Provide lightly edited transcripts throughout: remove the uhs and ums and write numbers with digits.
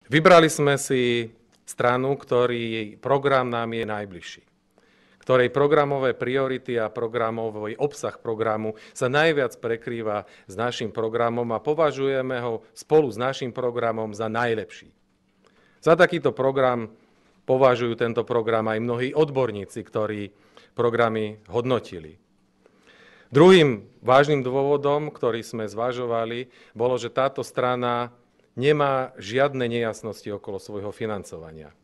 Vybrali sme si stranu, ktorý program nám je najbližší, ktorej programové priority a programový obsah programu sa najviac prekrýva s našim programom a považujeme ho spolu s našim programom za najlepší. Za takýto program považujú tento program aj mnohí odborníci, ktorí programy hodnotili. Druhým vážnym dôvodom, ktorý sme zvažovali, bolo, že táto strana nemá žiadne nejasnosti okolo svojho financovania.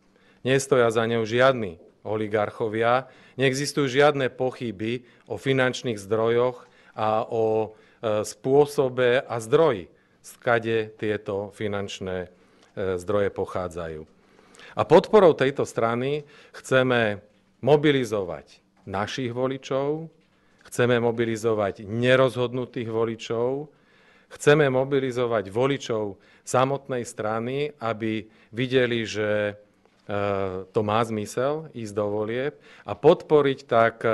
Nestoja za ňou žiadni oligarchovia, neexistujú žiadne pochyby o finančných zdrojoch a o spôsobe a zdroji, skade tieto finančné zdroje pochádzajú. A podporou tejto strany chceme mobilizovať našich voličov, chceme mobilizovať nerozhodnutých voličov, chceme mobilizovať voličov samotnej strany, aby videli, že to má zmysel ísť do volieb a podporiť tak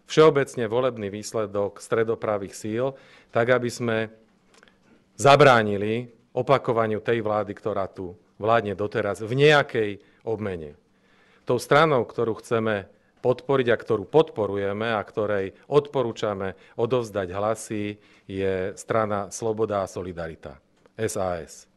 všeobecne volebný výsledok stredopravých síl, tak aby sme zabránili opakovaniu tej vlády, ktorá tu vládne doteraz v nejakej obmene. Tou stranou, ktorú chceme podporiť a ktorú podporujeme a ktorej odporúčame odovzdať hlasy, je strana Sloboda a Solidarita, SAS.